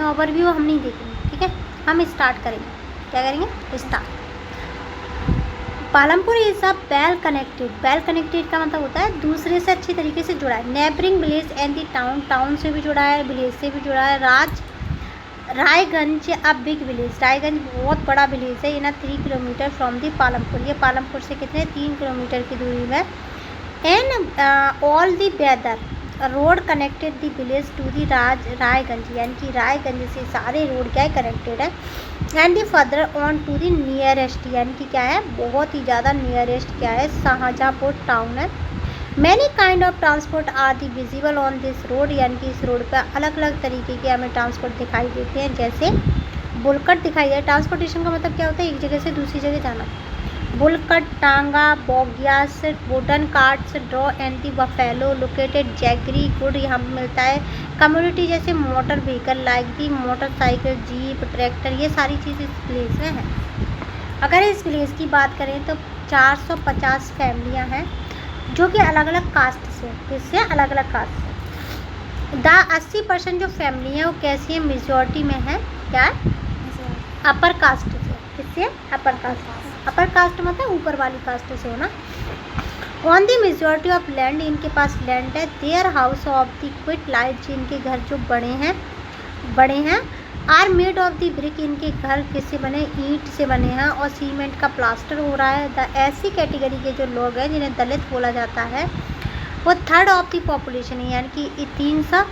देखेंगे, ओवरव्यू हम नहीं देखेंगे, ठीक है। हम स्टार्ट करेंगे, क्या करेंगे, start. Palampur is a well connected का मतलब होता है दूसरे से अच्छी तरीके से जुड़ा है। Neighbouring village and the town से भी जुड़ा है, विलेज से भी जुड़ा है। Raiganj a big village, Raiganj बहुत बड़ा विलेज है। ये ना 3 किलोमीटर फ्रॉम दी पालमपुर, ये पालमपुर से कितने 3 किलोमीटर की दूरी में। And all the weather road connected the village to the Raiganj, यानी कि रायगंज से सारे रोड क्या है कनेक्टेड है। And the further on to the nearest, यानी कि क्या है बहुत ही ज़्यादा नियरेस्ट क्या है शाहजहाँपुर टाउन है। Many kind of transport are the visible on this road, यानी कि इस रोड पर अलग अलग तरीके के हमें ट्रांसपोर्ट दिखाई देते हैं। जैसे बुलकट दिखाई दे, ट्रांसपोर्टेशन का मतलब क्या होता है, एक जगह से दूसरी जगह जाना। बुलकट, टांगा, बोगियास, wooden carts, draw and the buffalo located jaggery गुड यहाँ पर मिलता है। कम्युनिटी जैसे motor vehicle like the motorcycle, jeep, tractor, ये सारी चीज़ इस विलेज में है। अगर इस विलेज की बात करें तो 450 फैमिलियाँ हैं जो कि अलग अलग कास्ट से, किससे अलग अलग कास्ट से। 80% जो फैमिली है वो कैसी है, मेजॉरिटी में है क्या है, अपर कास्ट से। किससे, अपर कास्ट मतलब ऊपर वाली कास्ट से हो ना। On the majority of land, इनके पास लैंड है। Their house of the quite light, इनके घर जो बड़े हैं are made of the brick, इनके घर किससे बने, ईंट से बने हैं और सीमेंट का प्लास्टर हो रहा है। ऐसी कैटेगरी के जो लोग हैं जिन्हें दलित बोला जाता है वो थर्ड ऑफ दी पॉपुलेशन है, यानी कि 300,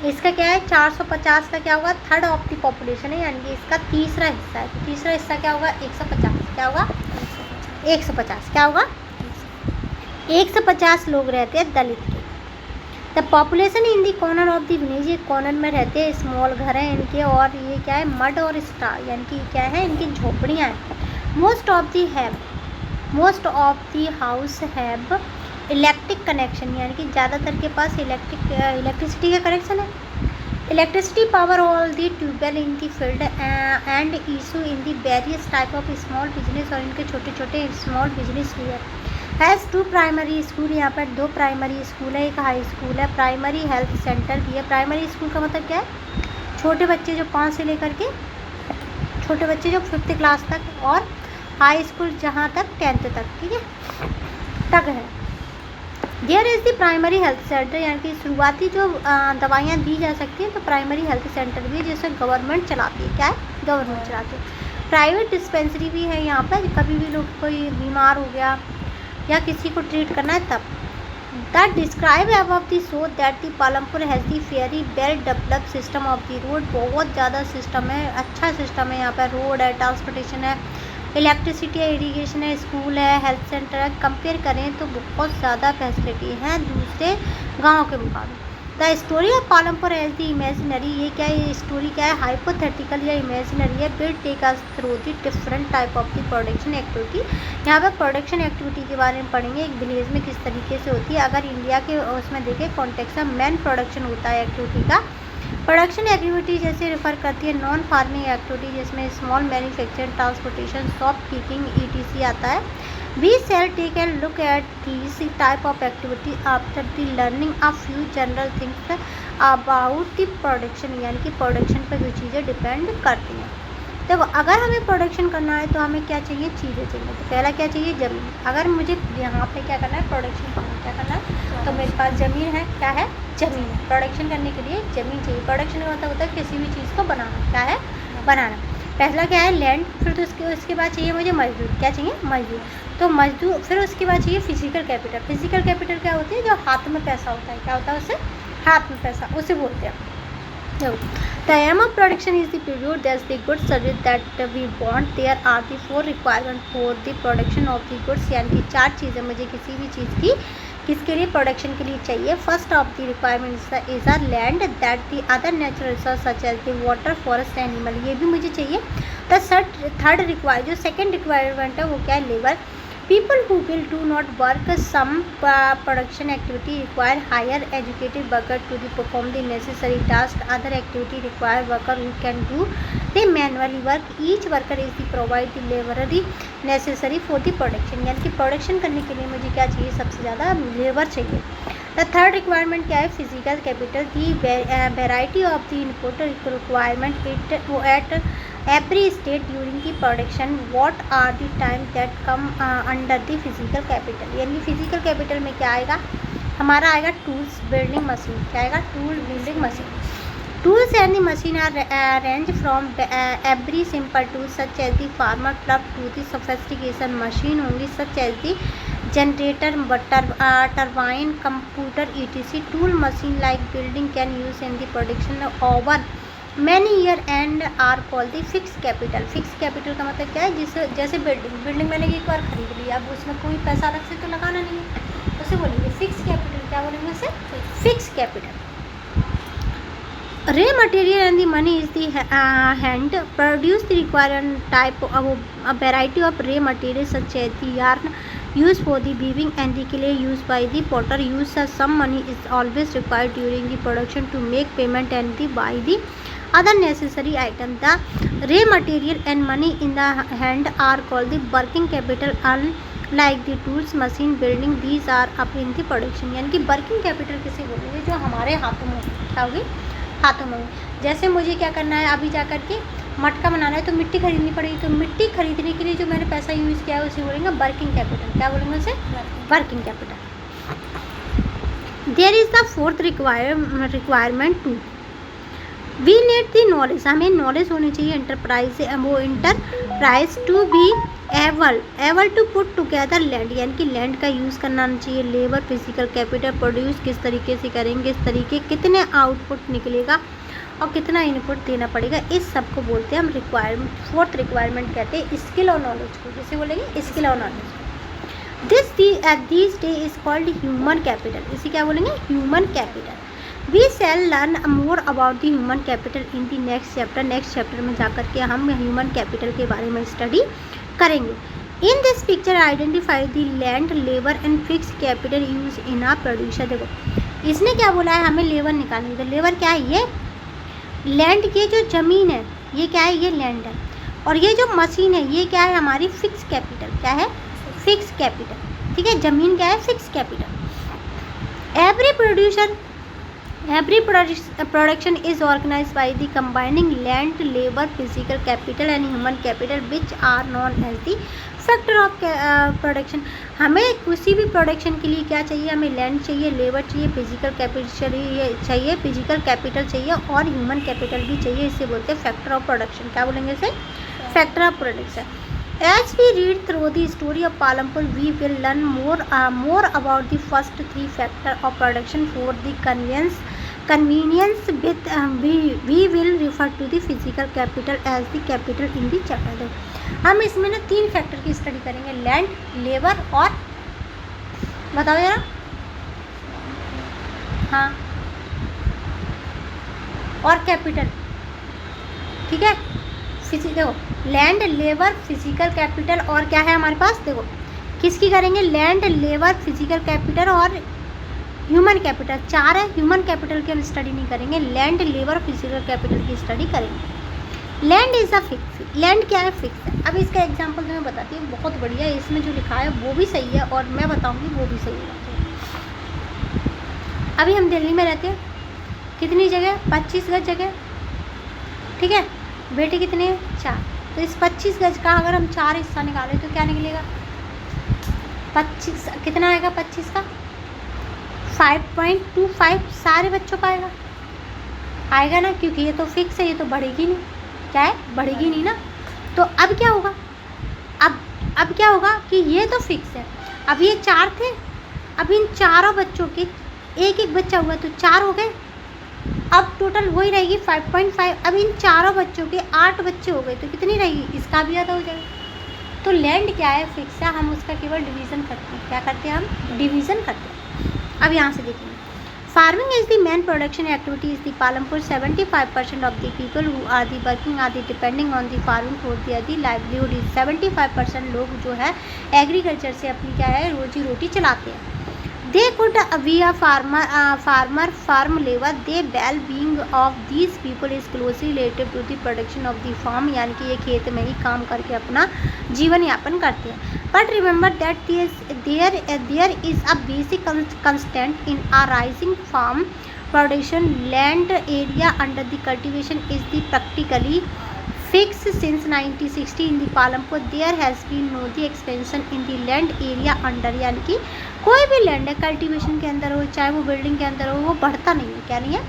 इसका क्या है 450 का क्या होगा, थर्ड ऑफ दी पॉपुलेशन है, यानी कि इसका तीसरा हिस्सा है। तो तीसरा हिस्सा क्या होगा, 150, क्या होगा 150, क्या होगा 150 लोग रहते हैं दलित के। The population in the corner of the village, ये कॉर्नर में रहते हैं, स्मॉल घर हैं इनके, और ये क्या है मड और स्टार, यानी कि क्या है इनकी झोपड़ियाँ हैं। Most of the house have electric connection, यानी कि ज़्यादातर के पास इलेक्ट्रिसिटी का कनेक्शन है। Electricity power all the tubewell in the field and issue in the various type of small business, और इनके छोटे छोटे स्मॉल बिजनेस भी है। हैज़ 2 प्राइमरी स्कूल, यहाँ पर 2 प्राइमरी स्कूल है, एक हाई स्कूल है, प्राइमरी हेल्थ सेंटर भी है। प्राइमरी स्कूल का मतलब क्या है, छोटे बच्चे जो 5 से लेकर के छोटे बच्चे जो 5th क्लास तक, और हाई स्कूल जहाँ तक 10th तक, ठीक है तक है। There is the primary health centre, यानी कि शुरुआती जो दवाइयाँ दी जा सकती हैं तो प्राइमरी हेल्थ सेंटर भी है जिसे गवर्नमेंट चलाती है, क्या है गवर्नमेंट चलाती है। प्राइवेट डिस्पेंसरी भी है यहाँ पर, कभी भी लोग कोई बीमार हो गया या किसी को ट्रीट करना है तब। That describe above the show that the Palampur has the very well developed system of the road, बहुत ज़्यादा सिस्टम है, अच्छा सिस्टम है यहाँ पर। रोड है, ट्रांसपोर्टेशन है, इलेक्ट्रिसिटी है, इरीगेशन है, स्कूल है, हेल्थ सेंटर है। कंपेयर करें तो बहुत ज़्यादा फैसिलिटी हैं दूसरे गाँव के मुकाबले। The story of Palampur as the imaginary, ये क्या है, ये स्टोरी क्या है, हाइपोथेटिकल या इमेजिनरी है। Will take us through the different type of the production activity, यहाँ पर प्रोडक्शन एक्टिविटी के बारे में पढ़ेंगे, एक विलेज में किस तरीके से होती है। अगर इंडिया के उसमें देखें कॉन्टेक्स्ट में मेन प्रोडक्शन होता है एक्टिविटी का। प्रोडक्शन एक्टिविटी जैसे रेफर करती है नॉन फार्मिंग एक्टिविटी, जिसमें small manufacturing, transportation, shop keeping ETC आता है। We shall take a look at these type of activity after the learning a few general things about the production, यानी कि production पर जो चीज़ें डिपेंड करती हैं। देखो अगर हमें प्रोडक्शन करना है तो हमें क्या चाहिए, चीज़ें चाहिए। तो पहला क्या चाहिए, ज़मीन। अगर मुझे यहाँ पे क्या करना है, प्रोडक्शन करना है, क्या करना है, तो मेरे पास ज़मीन है, क्या है ज़मीन है। प्रोडक्शन करने के लिए ज़मीन चाहिए। प्रोडक्शन का मतलब होता है किसी भी चीज़ को बनाना, क्या है बनाना। पहला क्या है लैंड, फिर तो उसके बाद चाहिए मुझे मजदूर, क्या चाहिए मजदूर। तो मजदूर, फिर उसके बाद चाहिए फिजिकल कैपिटल। फिजिकल कैपिटल क्या होती है, जो हाथ में पैसा होता है, क्या होता है उसे, हाथ में पैसा, उसे बोलते हैं। The aim of production is the period that's the goods service that we want. There are the 4 requirements for the production of the goods, यानी कि 4 चीज़ें मुझे किसी भी चीज़ की किसके लिए, प्रोडक्शन के लिए चाहिए। First of the requirement is a land, that the other natural resource such as the water, forest, animal, ये भी मुझे चाहिए। द थर्ड रिक्वायर, जो सेकेंड रिक्वायरमेंट है वो क्या है, labour. People who will do not work some production activity require higher educated worker to perform the necessary task. Other activity require worker who can do the manually work. Each worker is the provide the labour necessary for the production. यानी कि production करने के लिए मुझे क्या चाहिए, सबसे ज़्यादा लेबर चाहिए। द थर्ड रिक्वायरमेंट क्या है, physical capital. The variety of the input requirement it at every state during the production, what are the time that come under the physical capital. यानी फिजिकल कैपिटल में क्या आएगा, हमारा आएगा tools, building machine. क्या आएगा, tool, building machine. Tools and the machine are range from every simple tool such as the farmer plug to the sophistication machine होंगी such as the generator, turbine, computer etc. Tool machine like building can use in the production over many year and are called the fixed capital. Fixed capital का मतलब क्या है, जिस जैसे building मैंने एक बार खरीद ली, अब उसमें कोई पैसा अलग से तो लगाना नहीं है, उसे बोलेंगे फिक्स कैपिटल। क्या बोलेंगे उसे, fix capital. Raw material and the money is the hand produce the required type of a variety of raw materials such as the yarn used for the weaving and the clay used by the potter. Use some money is always required during the production to make payment and the buy the other necessary item. The raw material and money in the hand are called the working capital. Unlike the tools, machine, building, these are up in the production. यानी कि working capital किसे बोलेंगे, जो हमारे हाथों में क्या होगी, हाथों में। जैसे मुझे क्या करना है, अभी जा कर के मटका बनाना है तो मिट्टी खरीदनी पड़ेगी, तो मिट्टी खरीदने के लिए जो मैंने पैसा यूज़ किया है उसे बोलेंगे वर्किंग कैपिटल। क्या बोलेंगे उसे, working capital. There is the fourth requirement to we need the knowledge. हमें नॉलेज होनी चाहिए, enterprise to be able to put together land, यानी कि लैंड का यूज़ करना आना चाहिए। लेबर, फिजिकल कैपिटल, प्रोड्यूस किस तरीके से करेंगे, इस तरीके कितने आउटपुट निकलेगा और कितना इनपुट देना पड़ेगा, इस सब को बोलते हैं हम रिक्वायरमेंट। फोर्थ रिक्वायरमेंट कहते हैं स्किल और नॉलेज को, जैसे बोलेंगे स्किल और knowledge. This day is called human capital. इसे क्या बोलेंगे, human capital. We shall learn more about the human capital in the next chapter. Next chapter में जाकर के हम ह्यूमन कैपिटल के बारे में स्टडी करेंगे। In this picture identify the land, labour and fix capital use in a producer. देखो इसने क्या बोला है, हमें लेबर निकालनी। तो लेबर क्या है, ये लैंड की जो ज़मीन है ये क्या है, ये लैंड है। और ये जो मशीन है ये क्या है, हमारी फिक्स कैपिटल। क्या है, फिक्स कैपिटल। ठीक है, ज़मीन क्या है, fix capital. Every production is organise by the combining land, labour, physical capital and human capital which are known as the factor of production. हमें किसी भी प्रोडक्शन के लिए क्या चाहिए, हमें लैंड चाहिए, लेबर चाहिए, फिजिकल कैपिटल चाहिए और ह्यूमन कैपिटल भी चाहिए। इसे बोलते हैं फैक्टर ऑफ प्रोडक्शन। क्या बोलेंगे इसे, factor of production. As we read through the story of Palampur, we will learn more about the first three factors of production. For the convenience with we will refer to the physical capital as the capital in the chapter. हम इसमें ना 3 factor की study करेंगे, land, labour और बताओ यार, हाँ, और कैपिटल। ठीक है, देखो लैंड, लेबर, फिजिकल कैपिटल और क्या है हमारे पास, देखो किसकी करेंगे, लैंड, लेबर, फिजिकल कैपिटल और ह्यूमन कैपिटल। 4 है। ह्यूमन कैपिटल की हम स्टडी नहीं करेंगे, लैंड, लेबर, फिजिकल कैपिटल की स्टडी करेंगे। Land is a fix. Land क्या है, फिक्स है। अब इसका एग्जांपल मैं बताती हूँ, बहुत बढ़िया है। इसमें जो लिखा है वो भी सही है और मैं बताऊँगी वो भी सही है। अभी हम दिल्ली में रहते हैं, कितनी जगह, 25 गज जगह। ठीक है, बेटे कितने हैं, 4। तो इस 25 गज का अगर हम 4 हिस्सा निकालें तो क्या निकलेगा, 25 कितना आएगा, 25 का 5.25 सारे बच्चों का आएगा ना, क्योंकि ये तो फिक्स है, ये तो बढ़ेगी नहीं। क्या है, बढ़ेगी नहीं ना। तो अब क्या होगा, अब क्या होगा कि ये तो फिक्स है। अब ये 4 थे, अब इन चारों बच्चों के एक बच्चा हुआ तो 4 हो गए। अब टोटल वही रहेगी 5.5। अब इन चारों बच्चों के 8 बच्चे हो गए तो कितनी रहेगी, इसका भी आधा हो जाएगा। तो लैंड क्या है, फिक्स है, हम उसका केवल डिवीज़न करते हैं। क्या करते हैं, हम डिवीज़न करते हैं। अब यहाँ से देखेंगे, farming is the main production activity is the Palampur. 75% of the people who are the working are the depending on the farming for their the livelihood is. 75% लोग जो है एग्रीकल्चर से अपनी क्या है रोजी रोटी चलाते हैं। They could be a farmer, farm labor. The well-being of these people is closely related to the production of the farm. यानी कि ये खेत में ही काम करके अपना जीवन यापन करते हैं. But remember that there is a basic constant in a rising farm production. Land area under the cultivation is the practically fixed since 1960 in the Palampur. There has been no the expansion in the land area under. यानी कि कोई भी land है cultivation के अंदर हो, चाहे वो बिल्डिंग के अंदर हो, वो बढ़ता नहीं है. क्या नहीं है?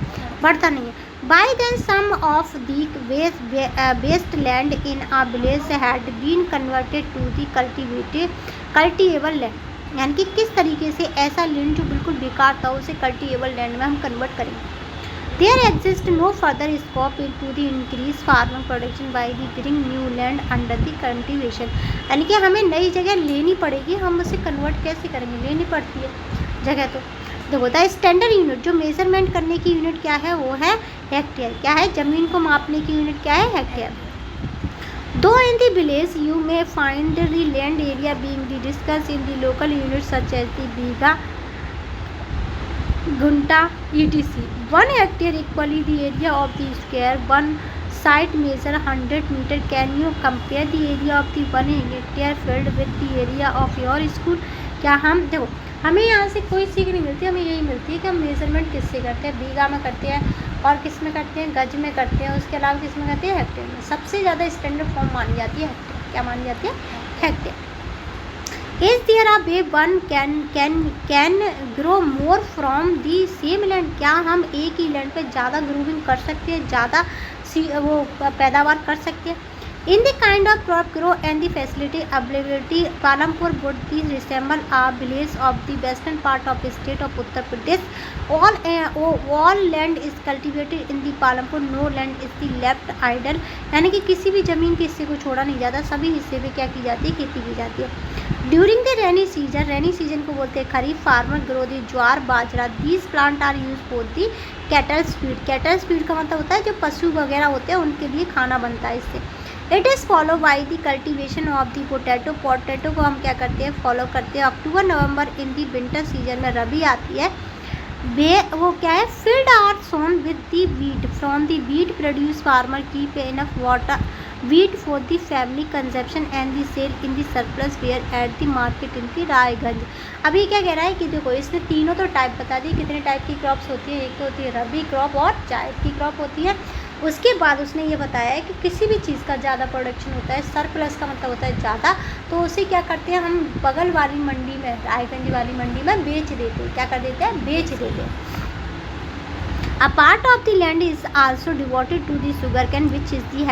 बढ़ता नहीं है. By then some of the waste land in a village had been converted to the cultivable land. यानी कि किस तरीके से ऐसा लैंड जो बिल्कुल बेकार था उसे कल्टीवेबल लैंड में हम कन्वर्ट करेंगे. There exists no further scope to the increase farmer production by the bring new land under the cultivation. यानी कि हमें नई जगह लेनी पड़ेगी. हम उसे कन्वर्ट कैसे करेंगे? लेनी पड़ती है जगह. तो देखो द स्टैंडर्ड यूनिट, जो मेजरमेंट करने की यूनिट क्या है, वो है हेक्टेयर. क्या है? ज़मीन को मापने की यूनिट क्या है? Hectare. Though in the village you may find the land area being discussed in the local units such as the bigha, guntha, etc. 1 hectare equally the area of the square. One side measure 100 meter. Can you compare the area of the 1 hectare field with the area of your school? क्या हम देखो हमें यहाँ से कोई सीख नहीं मिलती, हमें यही मिलती है कि हम मेजरमेंट किससे करते हैं? बीघा में करते हैं और किस में करते हैं? गज में करते हैं. उसके अलावा किस में करते हैं? हेक्टेयर में. सबसे ज़्यादा स्टैंडर्ड फॉर्म मानी जाती है हेक्टेयर. क्या मानी जाती है? Hectare. Is there a way one can grow more from the same land? क्या हम एक ही लैंड पे ज़्यादा ग्रोविंग कर सकते हैं, ज़्यादा वो पैदावार कर सकते हैं? In the kind of crop grow and the facility availability, Palampur would be resemble a village of the western part of the state of Uttar Pradesh. All land is cultivated in the Palampur. No land is the left idle. यानी कि किसी भी ज़मीन के हिस्से को छोड़ा नहीं जाता, सभी हिस्से पे क्या की जाती है? खेती की जाती है. ड्यूरिंग द रेनी सीजन को बोलते हैं kharif. Farmer grow the jowar, bajra. These plant are use for the cattles feed. Cattles feed का मतलब होता है जो पशु वगैरह होते हैं उनके लिए खाना बनता है इससे. It is follow by the cultivation of the potato. Potato को हम क्या करते हैं? फॉलो करते हैं. अक्टूबर नवंबर इन दी विंटर सीजन में रबी आती है. वो क्या है? Field are sown with the wheat. From the wheat produce farmer keep enough water wheat for the family consumption and the sale in the surplus where at the market in the Raiganj. अभी क्या कह रहा है कि देखो इसने तीनों तो टाइप बता दी. कितने टाइप की क्रॉप्स होती है? एक तो होती है रबी क्रॉप और जायद की क्रॉप होती है. उसके बाद उसने ये बताया है कि किसी भी चीज़ का ज़्यादा प्रोडक्शन होता है, सरप्लस का मतलब होता है ज़्यादा, तो उसे क्या करते हैं हम बगल वाली मंडी में, रायगंज वाली मंडी में बेच देते हैं. क्या कर देते हैं? बेच देते हैं. A part of the land is also devoted to the sugarcane, which is the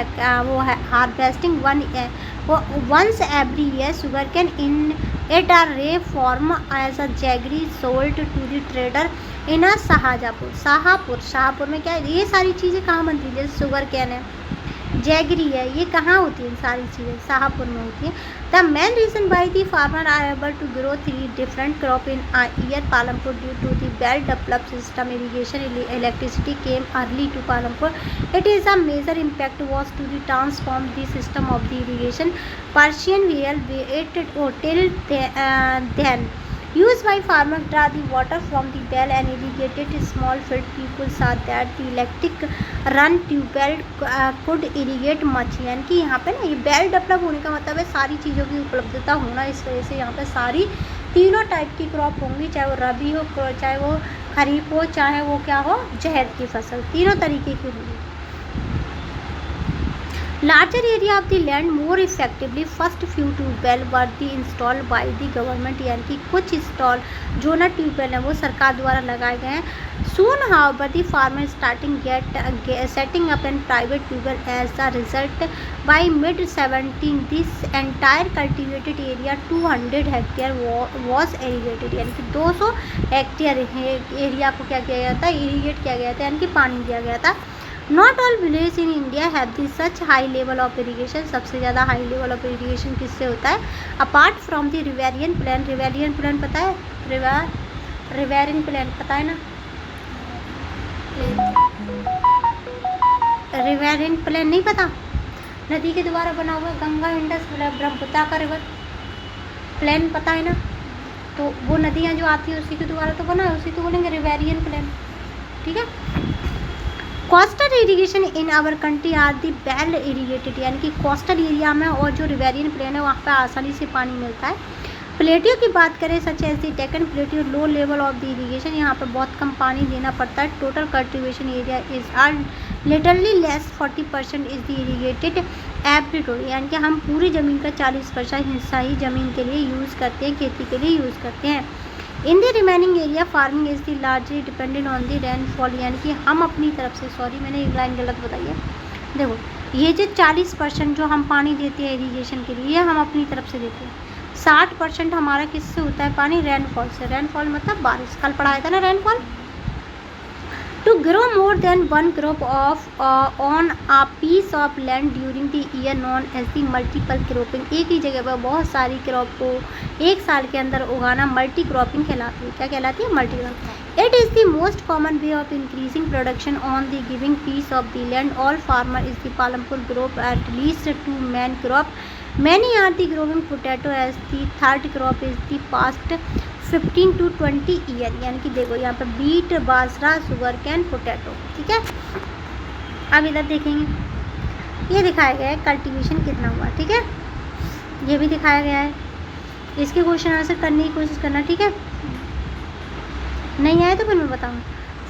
harvesting once every year. Sugarcane in it are ray form as a jaggery sold to the trader in a Shahpur में क्या है? ये सारी चीज़ें कहाँ बनती है? जैसे सुगरकेन है, जैगरी है, ये कहाँ होती है? सारी चीज़ें शाहपुर में होती है. The main reason why the farmer are able to grow 3 different crop in a year Palampur due to the well developed system. Irrigation electricity came early to Palampur. It is a major impact was to the transform the system of the irrigation. Persian wheel waited till then. Used by farmers draw the water from the well and irrigated small field. People saw that the electric run tubewell could irrigate much. यानी कि यहाँ पे ना ये well develop होने का मतलब है सारी चीज़ों की उपलब्धता होना. इस वजह से यहाँ पे सारी तीनों टाइप की क्रॉप होंगी, चाहे वो रबी हो, चाहे वो खरीफ हो, चाहे वो क्या हो, जहद की फसल. तीनों तरीके की होंगी. Larger area of the land more effectively. First few tubewell were installed by the government. यानी कि कुछ इंस्टॉल जो ना ट्यूबवेल हैं वो सरकार द्वारा लगाए गए हैं. Soon however the farmer setting up a private tubewell. As a result by mid 17 this entire cultivated area 200 hectare was irrigated. यानी कि 200 हेक्टेयर एरिया को क्या किया गया था? इरीगेट किया गया था, यानी कि पानी दिया गया था. Not all villages in India have the such high level of irrigation. सबसे ज़्यादा हाई लेवल ऑफ इरीगेशन किससे होता है? Apart from the riverian plan. Riverian plan पता है? रिवेरियन प्लान पता है ना? रिवेरियन प्लान नहीं पता? नदी के द्वारा बना हुआ गंगा, इंडस, ब्रह्मपुत्र का रिवर प्लान पता है ना? तो वो नदियाँ जो आती हैं उसी के द्वारा तो बना है, उसी को बोलेंगे रिवेरियन प्लेन। ठीक है। Coastal irrigation in our country are the well irrigated, यानी कि कोस्टल एरिया में और जो रिवेरियन प्लेन है वहाँ पे आसानी से पानी मिलता है। प्लेटियो की बात करें such as the Deccan plateau, low level of the irrigation, यहाँ पर बहुत कम पानी देना पड़ता है। Total cultivation area is are literally less 40% is the irrigated एप्रीटोरी, यानी कि हम पूरी ज़मीन का 40% हिस्सा ही ज़मीन के लिए यूज़ करते हैं, खेती के लिए यूज़ करते हैं। In the remaining area farming is the largely dependent on the rainfall, यानी कि हम अपनी तरफ से, सॉरी मैंने एक लाइन गलत बताई है, देखो ये जो 40% जो हम पानी देते हैं इरीगेशन के लिए हम अपनी तरफ से देते हैं, 60% हमारा किससे होता है पानी, रेनफॉल से। रेनफॉल मतलब बारिश, कल पढ़ाया था ना rainfall. To grow more than one crop of on a piece of land during the year known as the multiple cropping, एक ही जगह पर बहुत सारी क्रॉप को एक साल के अंदर उगाना मल्टी क्रॉपिंग कहलाती है। क्या कहलाती है? Multi cropping. It is the most common way of increasing production on the giving piece of the land. All farmer is the Palampur grow at least 2 main crop. Many are the growing potato as the third crop is the past 15 to 20 year, यानी कि देखो यहाँ पे beat, बाजरा, sugar cane, potato. ठीक है। अब इधर देखेंगे, ये दिखाया गया है कल्टीवेशन कितना हुआ। ठीक है, ये भी दिखाया गया है, इसके क्वेश्चन आंसर करने की कोशिश करना। ठीक है, नहीं आए तो फिर मैं बताऊँ।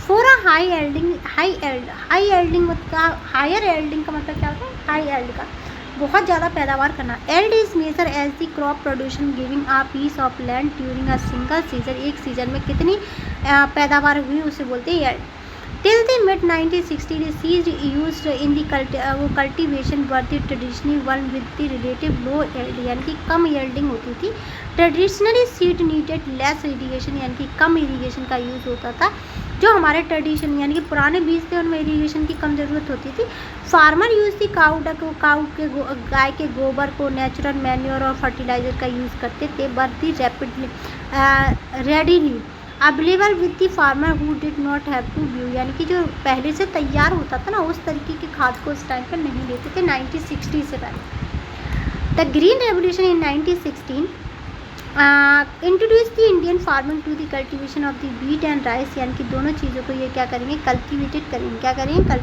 फॉर अ हाई एल्डिंग मतलब हायर एल्डिंग का मतलब क्या होता है? हाई एल्ड का बहुत ज़्यादा पैदावार करना। Yield is major as the crop production giving a piece of land during a single season, एक सीजन में कितनी पैदावार हुई उसे बोलते हैं yield. Till the mid 1960 the seeds used in the cultivation were the traditional one with the relative low yield, यानी कि कम yielding होती थी। Traditionally seed needed less irrigation, यानी कि कम इरीगेशन का यूज़ होता था। जो हमारे ट्रेडिशन यानी कि पुराने बीज थे उनमें इरीगेशन की कम ज़रूरत होती थी। फार्मर यूज़ थी गाय के गोबर को नेचुरल मैन्योर और फर्टिलाइज़र का यूज़ करते थे। Birth rapidly readily available with the farmer who did not have to view, यानी कि जो पहले से तैयार होता था ना उस तरीके की खाद को उस टाइम पर नहीं लेते थे 1960 से पहले। The green revolution in 1916 introduce the Indian farming to the cultivation of the wheat and rice, यानी कि दोनों चीज़ों को ये क्या करेंगे? कल्टिवेटेड करेंगे। क्या करेंगे?